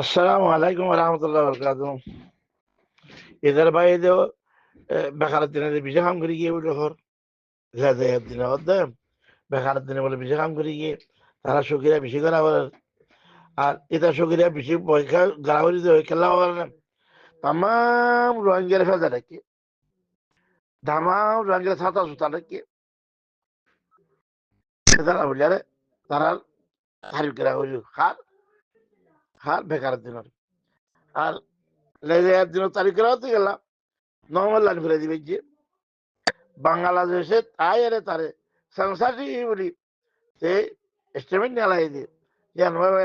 আসসালামু আলাইকুম রহমতুল্লাহ বরকাত। এদের বাইরে বেকারের দিনে বিশে কাম করে গিয়ে বলে ঘর লেজের দিনে হতে বেকারের দিনে বলে বিশে কাম করে গিয়ে তারা সখীরা বেশি করা বলে। আর এটা সখীরা বেশি পরীক্ষা গাড়াগড়ি দিয়ে খেলা করে না। তামাম রোহিঙ্গার ফেজা রাখি ধামাম রোহিঙ্গার ছাতা সুতা রাখি তারা বলে তারা তারিফ করা হইল খার খার বেকারের দিনের আর লেজের দিনের তারিখ করা হতে গেলাম নর্মাল লাইন ফিরে দিবে যে বাংলাদেশে তাই এরে তারে সংসারটি বলি সে স্টেটমেন্ট নিয়ে দিয়ে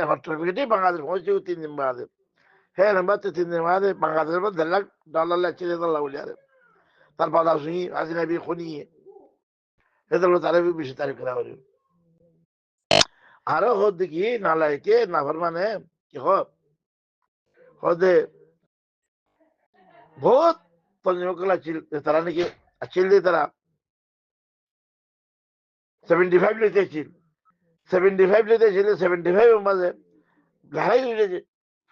হট্টার উইকেটে বাংলাদেশ পৌঁছে 3 দিন বাদে হ্যাঁ নাম্বার 3 দিন বাদে বাংলাদেশের মধ্যে $1.5 লাখ ছেড়ে দিল বলি আরে তার বাধা শুনি হাসিনা বি খুনিয়ে এদের তারে বেশি তারিখ করা হল আরো হদ দেখি না লাইকে না মানে কি হদে বহুত তঞ্জমকলা ছিল তারা নাকি ছিল তারা 75 লিতেছিল 75 লিতেছিল 75 এর মাঝে ঘাড়াই হয়ে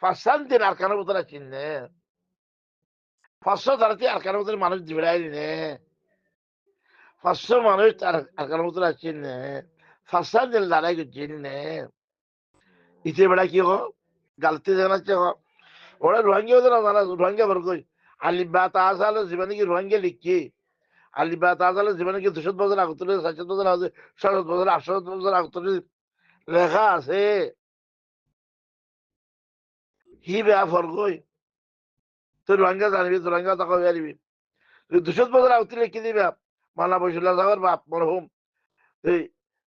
ফাঁসান্তির আর কারো মতো চিনলে 500 তারাতে আর কারো মতো মানুষ বেড়াই নে 500 মানুষ আর কারো মতো চিনলে ফাঁসান্তির দাঁড়াই চিনলে ইতে বেড়া কি হো গালতে জানাচ্ছে ওরা রোহিঙ্গা ওদের না রোহিঙ্গা বর্গ আলিবা তাহলে জীবনে কি রোহিঙ্গা লিখছি আলিবা তাহলে জীবনে কি 200 বছর আগতরে 700 বছর আগে 700 বছর 800 বছর আগতরে লেখা আছে হি বেয়া ফর্গই তুই রোহিঙ্গা জানিবি তুই রোহিঙ্গা তাকে জানিবি 200 বছর আগতে লিখে দিবে মালা বসুল্লাহ সাহেবের বাপ মরহুম এই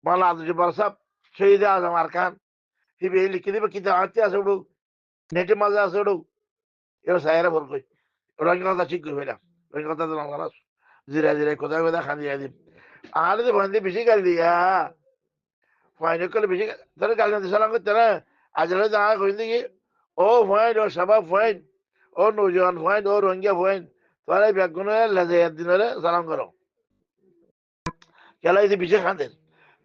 মালা আদুজি বরসাব শহীদ আজম আর খান হিবে লিখে দিবে কিন্তু হাতে আছে ওড়ু নেটের মাঝে আছে ওড়ু এবার সাহেরা ভর কই রোহিঙ্গা কথা ঠিক করবে না রোহিঙ্গা কথা তো বাংলা জিরা জিরা কোথায় কোথায় খান দিয়ে দিন আর যে ভয় বেশি গাল দিয়া ভয় করলে বেশি ধরে গাল দিতে সালাম করতে না আজ জানা কই দিকে ও ভয় ও সবাব ভয় ও নৌজওয়ান ভয় ও রোহিঙ্গা ভয় তোরা ব্যাগুনে লাজে দিনরে সালাম করো খেলা যদি বিশেষ খাঁদের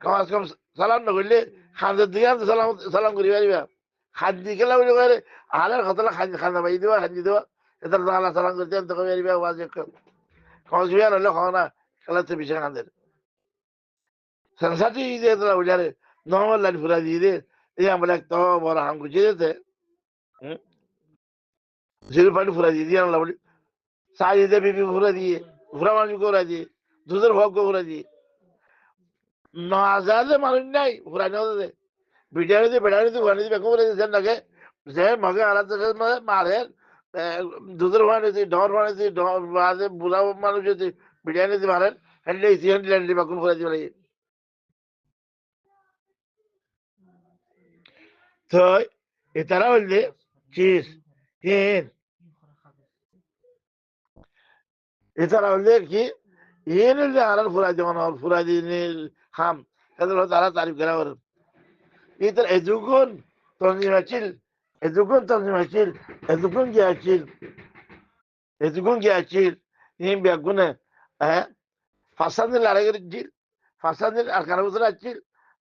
কম কম সালাম না করলে খাঁদের দিকে সালাম সালাম করি পারিবা খাদ্যি খেলা বলে করে আলার কথা খান্দা পাই দেওয়া খান্দি দেওয়া এটা তো আল্লাহ সালাম করতে আমি তোকে পারিবা ওয়াজ কম সুবিধা হলে খাওয়া না খেলাতে বিশেষ খাঁদের সংসারটি দিয়ে তোরা বুঝারে নর্মাল লাইন ফুরা দিয়ে দে এই আমরা একটা বড় হাম গুছিয়ে দিতে জিরো পানি ফুরা দিয়ে দিয়ে আনলা বলি চা দিতে বিপি ফুরা দিয়ে ফুরা মানুষ করে দিয়ে দুধের ভোগ করে দিয়ে না যাতে মানুষ নাই ফুরা নিয়ে ভিডিও বেড়ানি ঘুরানি বেকম করে দিয়েছেন নাকি যে মগে আলাদা মারে দুধের বানিয়েছি ডর বানিয়েছি মাঝে বুড়া মানুষ যদি বিরিয়ানি দিয়ে মারেন হ্যান্ডলে ইসি হ্যান্ডলে বেকম করে দিবে তো এটারা বললে চিজ হিন এছাড়া হলে কি ইয়ে নিলে আর ফুরাই যেমন ফুরাই দিয়ে খাম তারা তারিফ করা করেন এটা এযুগুন তনজিম আছিল এযুগুন তনজিম আছিল এযুগুন কি আছিল ইন বেগুনে হ্যাঁ ফাঁসাদ দিন লড়াই করেছিল ফাঁসাদ দিন আর কারো বছর আছিল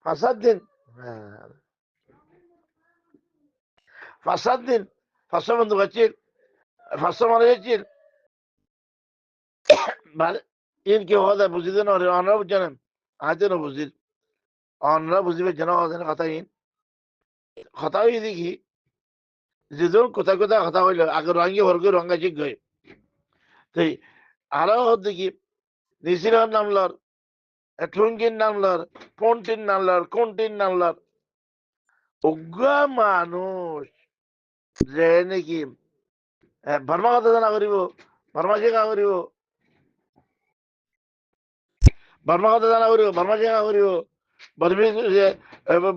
ফাঁসাদ দিন ফাঁসাদ দিন 500 বন্ধু আছিল 500 মারা গেছিল মানে ইন কি হওয়া যায় বুঝিতে না অনরা বুঝছেন আজ না বুঝির অনরা বুঝিবে যেন কথা ইন কথা হই দেখি যেজন কোথায় কোথায় কথা হইল আগে রঙে ভরগে রঙা ঠিক গই সেই আরো দেখি নিশিরার নামলার টুঙ্গির নামলার পন্টির নামলার কোনটির নামলার অজ্ঞা মানুষ যে নাকি বর্মা কথা জানা করিব বর্মা শেখা করিব বর্মা কথা জানা করিব বর্মা শেখা করিব বর্মি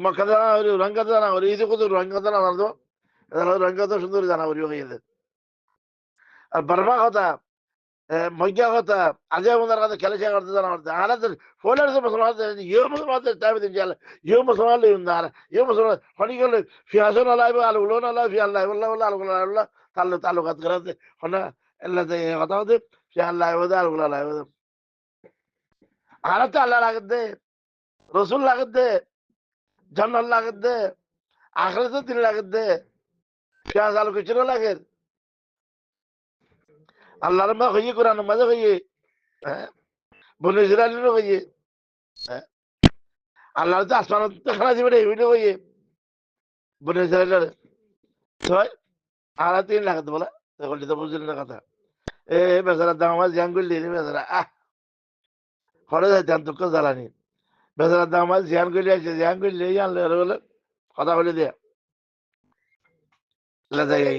মক্কা জানা করিব রঙ কথা জানা করিব এই যে কত রঙ কথা না জানতো রঙ কথা সুন্দর জানা করিব আর বর্মা কথা মজ্ঞা কথা আজে আমাদের কাছে খেলে শেখা করতে জানা করতে আর ফোনের যে মুসলমান ইয়ে মুসলমান টাইম দিন চালে ইয়ে মুসলমান লিখুন আর ইয়ে মুসলমান হনি গেলে ফিয়াসন আলাইব আলুগুলো আল্লাহ ফি আল্লাহ আল্লাহ আলগুলো আল্লাহ তাল্লুকাত করাতে হনা আল্লাহ কথা হতে ফি আল্লাহ আলগুলো আল্লাহ আর তো আল্লাহ লাগত দে রসুল লাগত দে জান্নাত লাগত দে আখরাতের দিন লাগত দে পেঁয়াজ আলু কিছু লাগে আল্লাহর মা হইয়ে কোরআন মাঝে হইয়ে হ্যাঁ বনে ইসরায়েলের হইয়ে হ্যাঁ আল্লাহর তো আসমান খানা দিবে এইগুলো হইয়ে বনে ইসরায়েলের ছয় আর 3 লাখ বলা তখন তো বুঝলি না কথা এ বেচারা দাম আমার জিয়ান করলি বেচারা হরে যাইতাম তোকে জ্বালানি বেচারা দাম আমার জিয়ান করলি আছে জিয়ান করলি আনলে বলে কথা বলে দিয়া জায়গায়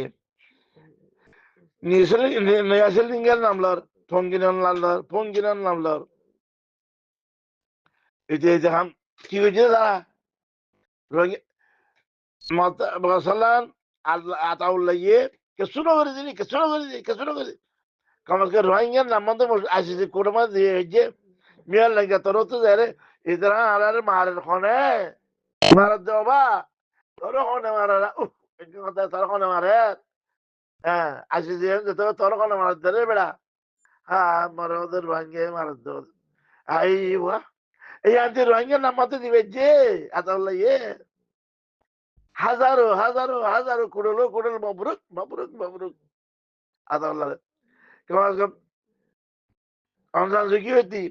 নিয়াসেল লিঙ্গের নামলার ফঙ্গিনান নামলার ফঙ্গিনান নামলার এটা দেখাম কি হয়েছে তারা মশালান আতাউল্লাহ কিছু না করে দিলি কিছু না করে দিলি কিছু না করে কামাকে রোহিঙ্গার নাম মতো আসিছে কোরমা দিয়ে হয়েছে মিয়ার লাগে তোর তো যারে ইতরা আলার মারের খনে মারার দেবা তোর খনে মারা উফ কথা তোর খনে মারে হ্যাঁ আসিছে তোর খনে মারার দেরে বেড়া হ্যাঁ মারা ওদের রোহিঙ্গা মারার দেব আই ওয়া এই আনতে রোহিঙ্গার নাম মতো দিবে যে আতাউল্লাহ হাজারো হাজারো হাজারো কুড়লো কুড়ল মবরুক মবরুক মবরুক আতাউল্লাহ কেমন অনসান কি হইতি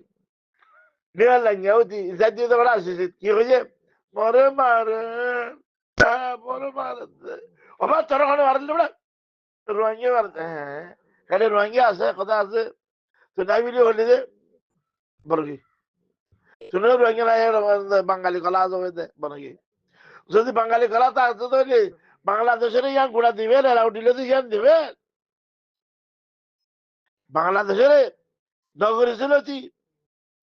বিয়ার লাগিয়া হইতি জাতীয় তো আসিছে কি হয়েছে মরে মারে মরে মারে আবার তোর ওখানে মারলে বলে রোহিঙ্গা মারতে হ্যাঁ খালি রোহিঙ্গা আছে কথা আছে তো নাই ভিডিও হলি যে বলো কি শুনে রোহিঙ্গা নাই বাঙালি কলা আছে বলো কি যদি বাঙালি কলা তা আছে তো বাংলাদেশের ইয়ান গুড়া দিবেন এরা উঠিলে তো ইয়ান দিবেন বাংলাদেশের নগরী ছিল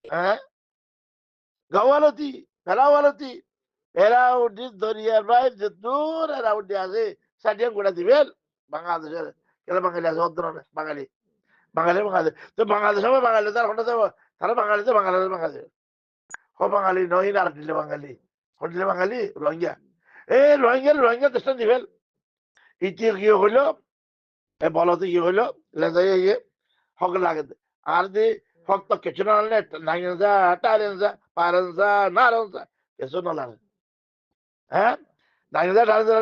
হ্যাঁ গাওয়ালতি ফেলাওয়ালতি এরা উঠি দরিয়ার ভাই যে দূর এরা উঠে আছে সাটিয়ান গুড়া দিবেন বাংলাদেশের কেন বাঙালি আছে অর্ধ বাঙালি বাঙালি বাঙালি তো বাংলাদেশ হবে বাঙালি তার হঠাৎ তারা বাঙালিতে বাঙালি বাঙালি হ বাঙালি নয় আর দিলে বাঙালি হটিলে বাঙালি রোহিঙ্গা এই রোহিঙ্গা দেশটা দিবেন ইতি কি হইলো এ বলতে কি হইলো লেজাই হক লাগে আর দি হক তো কিছু না হলে নাইনজা টারেনজা পারেনজা নারেনজা কিছু না লাগে হ্যাঁ নাইনজা টারেনজা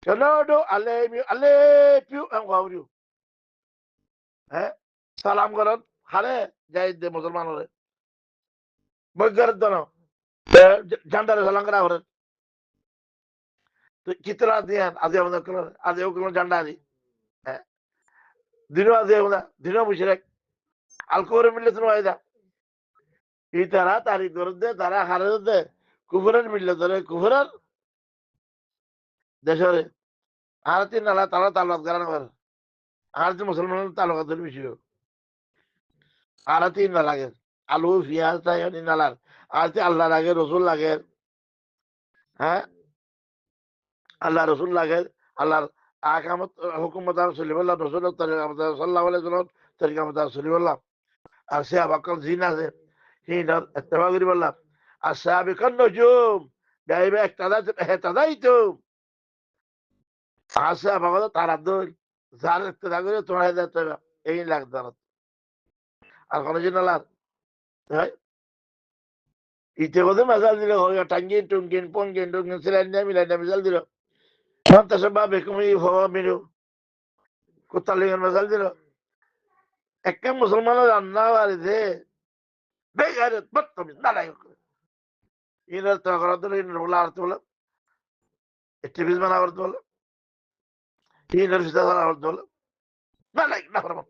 কেনো আলে পিউ গাউরিউ হ্যাঁ সালাম করেন হারে যাই দে মুসলমানরে বৈগার দন ঝান্ডারে সালাম করা করেন তো কিতরা দিয়ান আজ আমাদের আজ ওগুলো ঝান্ডা দি হ্যাঁ দিনও আজ দিনও মুশরিক আলকোরে মিললে তুমি আইদা এই তারা তারিখ দে তারা হারে দে কুফরের মিললে ধরে কুফরের দেশরে আর তিন নালা তারা তালবাদ গারান করে আর যে মুসলমান তালুকাতের বিষয় আর তিন না লাগে আলু পিঁয়াজ তাই নালার আর আল্লাহ লাগে রসুল লাগে হ্যাঁ আল্লাহ রসুল লাগে আল্লাহর আকামত হুকুমত চলি বললাম রসুল সাল্লাহ তরিকা মতো চলি বললাম আর সে আবাকল জিন আছে হিনার এত্তেফা করি বললাম আর সে আবিকন নজুম গাইবে হেতাদাই তো আর সে আবাকল তারা দল যার ইত্তেদা করে তোমার হেদায়ত এই লাগতো আর কোনো জিন আল্লাহ ইতে কথা মেজাল দিল টাঙ্গিন টুঙ্গিন পঙ্গিন টুঙ্গিন সিলাইন্ডা মিলাইন্ডা মেজাল দিল মন্তাসবা বেকুমি হওয়া মিনু কোতালিগের মেজাল দিল একটা মুসলমানের রান্না বাড়িতে বেগারে বদতমিজ নালাই ইনার তো করা তো ইনার বলা আর তো বলো একটিভিজ মানা করতে বলো ইনার ফিতা করা করতে বলো নালাই না করবো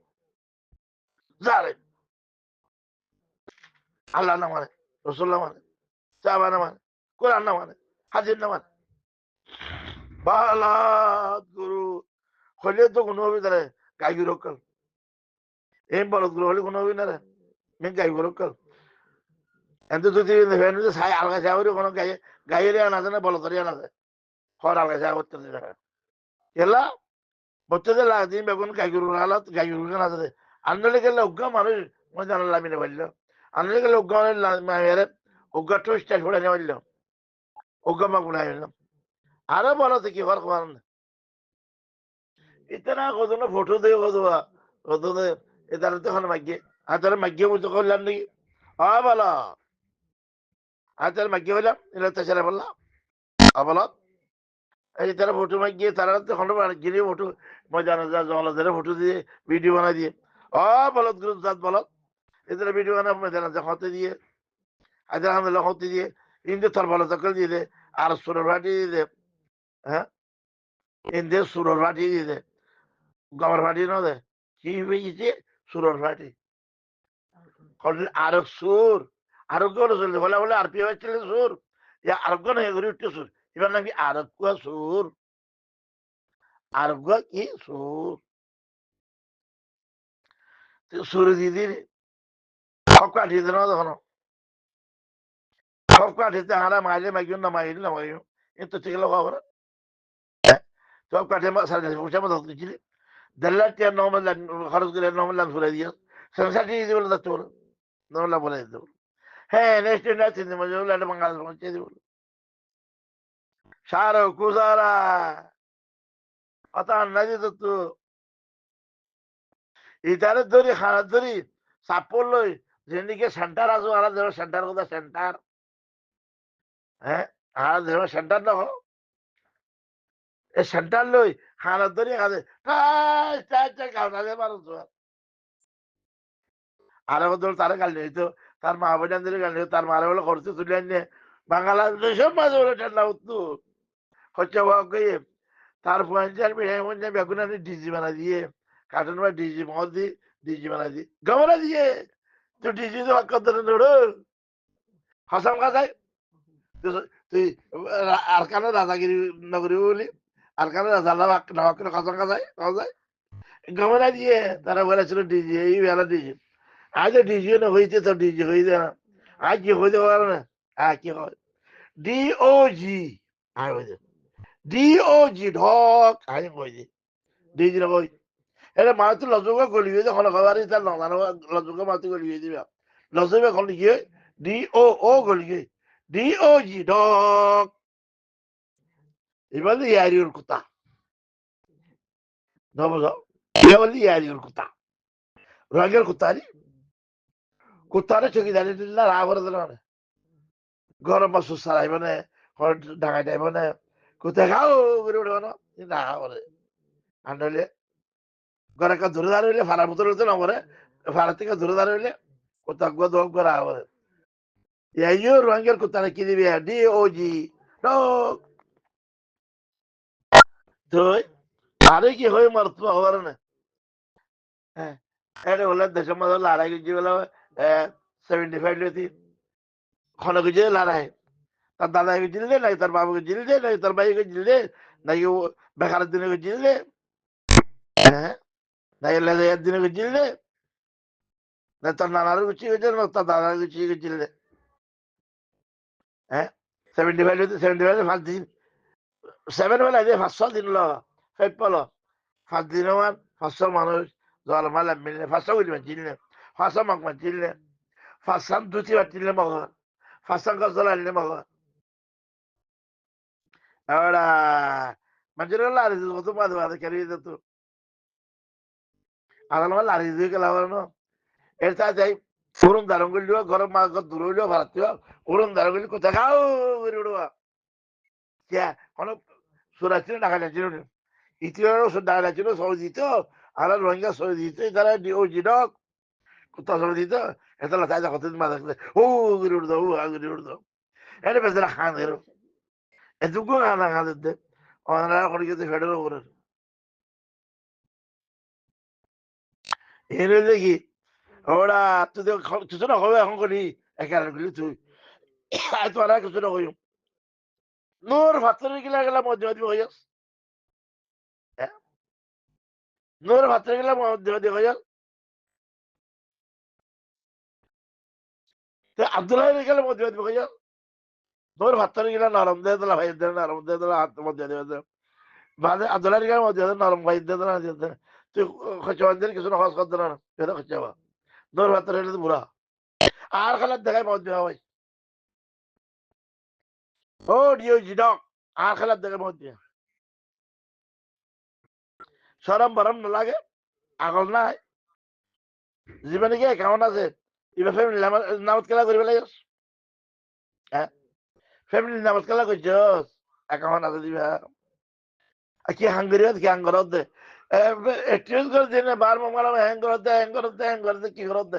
যারে আল্লাহ না মানে রসুল না মানে চাবা না মানে কোরআন না মানে হাজির না মানে বালাত গুরু হলে তো কোনো হবে তারা গাই রক্ষল এই বলদ গুলো হলে কোনো হবে না রে মেন গাই রক্ষল এত যদি ছাই আলগা চা করে কোনো গাইয়ের আনা যায় না বলদরে আনা যায় হর আলগা চা করতে এলা বলতে লাগদিন বেগুন গাই গরু গাই গরু না যায় আন্দোলনে গেলে অজ্ঞা মানুষ মই জানার লামিনে পারল আন্দোলনে গেলে অজ্ঞা মানে অজ্ঞা টু স্টাইল ফোড়া নিয়ে পারল অজ্ঞা মা গুণাই হইলাম আরো বলো তো কি হওয়ার খবর না ইতনা কত না ফটো দিয়ে কত এটার তো এখন মাগিয়ে আর তারা মাগিয়ে মতো করলাম নাকি বলো আর তার মাগিয়ে বললাম এটা তো সেরা বললাম বলো এই তারা ফটো মাই গিয়ে তারা তো খন্ড গিয়ে ফটো মজা না জলাধারে ফটো দিয়ে ভিডিও বানাই দিয়ে বলত গ্রুপ জাত বলত এদের ভিডিও বানা মজা না হতে দিয়ে আজ আলহামদুলিল্লাহ হতে দিয়ে ইন্দে তোর বলত দিয়ে দে আর সুরের ভাটি দিয়ে দে হ্যাঁ ইন্দে সুরের ভাটি দিয়ে দে গমর ভাটি না দে কি হয়েছে সুরের ভাটি আরো সুর আরোগ্য চলছে বলে বলে আর পি হয়েছিল সুর আরোগ্য নয় ঘুরে উঠতে সুর এবার নাকি আরোগ্য সুর আরোগ্য কি সুর সুর দিদির সব কাটিয়ে দেন তখন সব কাটিতে হারা মাইলে মাইগুন না মাইল না মাইগুন এত ঠিক খবর সব কাটে সাড়ে পয়সা মতো দিচ্ছিলি 1.5 লাখ খরচ করে 9 লাখ ফুরাই দিয়ে সংসার দিয়ে দিতে বলে থাকতে বলো 9 লাখ বলে দিতে বলো হ্যাঁ নেক্সট না চিন্তা মজা হলো একটা বাঙালি পৌঁছে দিব সারো কুজারা অত না দিত তো ইতারে ধরি খানার ধরি সাপোর লই যেদিকে সেন্টার আসো আর দেব সেন্টার কথা সেন্টার হ্যাঁ আর দেব সেন্টার না হো এ সেন্টার লই খানার ধরি খাদে খাওয়া মানুষ আর ধর তারা গাল নিত তার মা বোন গাল নিত তার মারা বলে করতে তুলে আনিয়ে বাংলাদেশের মাঝে বলে ঠান্ডা উঠতো হচ্ছে তার পঞ্চায়েত মিঠাই বেগুন আনি ডিজি বানা দিয়ে কার্টুন বা ডিজি মদ দি ডিজি বানা দি গমরা দিয়ে তো ডিজি তো বাক্য ধরে ধরো হসাম খাসাই তুই আর কানে রাজাগিরি নগরী বলি আর কানে রাজা নামাকে হসাম খাসাই খাওয়া গমরা দিয়ে তারা বলেছিল ডিজি এই বেলা ডিজি আজ ডিজিও না হইতে তো ডিজি হইতে না আজ কি হইতে পারে না হ্যাঁ কি হয় ডিওজি আর হইতে ডিওজি ঢক আমি কইছি ডিজি না কই এটা মাছ লজুকে গলিয়ে দিয়ে কোনো খাবার তার নানা লজুকে মাছ গলিয়ে দিবে লজুকে এখন লিখে ডিও গলিয়ে ডিওজি ঢক এবার ইয়ারিওর কুত্তা নবজ এবার ইয়ারিওর কুত্তা রঙের কুত্তারি কুত্তারে চকিদারি দিল না রাবর দিল না গরম মাছ সারাইব না ঢাকাই যাইব না কোথায় খাও করে উঠবে না না করে আনলে ঘরে কা ধরে দাঁড়িয়ে ফাড়ার মতো রয়েছে না করে ফাড়ার থেকে ধরে দাঁড়িয়ে কোথাও দম করা হবে ইয়াইও রঙের কোথায় কি দিবি ডিওজি ডক তুই আরে কি হয়ে মারতো হবার না হ্যাঁ এটা হলে দেশের মধ্যে লড়াই গেছি বলে 75 লতি ক্ষণ গেছে লড়াই তার দাদাকে জিল দে নাকি তার বাবুকে জিল দে নাকি তার ভাইকে জিল দে নাকি ও বেকারের দিনে জিল দে হ্যাঁ নাকি লেজাইয়ের দিনে জিল দে না তার নানার গুছিয়ে গেছে না তার দাদার গুছিয়ে গেছিল হ্যাঁ 75 ফার্স্ট দিন 7 বেলা দিয়ে 500 দিন ল ফাইভ পলো ফার্স্ট দিন আমার 500 মানুষ জল মালা মিললে 500 করি চিনলে 500 মাক চিনলে 500 দুটি বার চিনলে মগ 500 গাছ জল আনলে mug ahora mangiare l'aria di tutto ma dove capito tu allora l'aria di che lavorano e sta dai urun darangullo গরম মা দূরইলো ভারতীয় urun darangullo কোথা খাও বেরোড়া কে কোন সুরাচিন ঢাকা যাচ্ছিল ইতিহাস ঢাকা যাচ্ছিল সৌদি তো আর রোহিঙ্গা সৌদি তো তারা ওজি ডক কোথা সৌদি তো এটা লা তাজা কত মা দেখলে ও বেরোড় ও বেরোড় এটা বেজরা খান এরো এটুকু খানা খাতে ওনারা করে গেছে ফেডারেল করে এর দেখি ওরা তুই কিছু না হবে এখন করি একার গুলি তুই আর তো আর কিছু না কই নূর ভাতরে গেলা গেলা মধ্যবাদী হয়ে যাস নূর ভাতরে গেলা মধ্যবাদী হয়ে যাস আব্দুল্লাহ গেলে মধ্যবাদী হয়ে যাস নূর ভাতরে গেলা নরম দে দিলা ভাই দে নরম দে দিলা হাত মধ্যবাদী হয়ে বাদে আব্দুল্লাহ গেলে মধ্যবাদী নরম ভাই দে দিলা তুই খরচবানদের কিছু না খরচ করতে না এটা খরচাবা নূর ভাতরে গেলে বুড়া আর খেলার দেখায় মধ্যে হয় ও ডিও জিডক আর খেলার দেখায় মধ্যে সরম বরম না লাগে আগল নাই জীবনে কি কেমন আছে এবার ফ্যামিলি নামাজ খেলা করি পেলাইস হ্যাঁ ফ্যামিলি নামাজ খেলা করছস এখন আছে দিবা কি হাঙ্গেরিয়ত কি হাঙ্গরত দে এক্সচেঞ্জ করে দিনে বার মামারা হ্যাং করতে কি করতে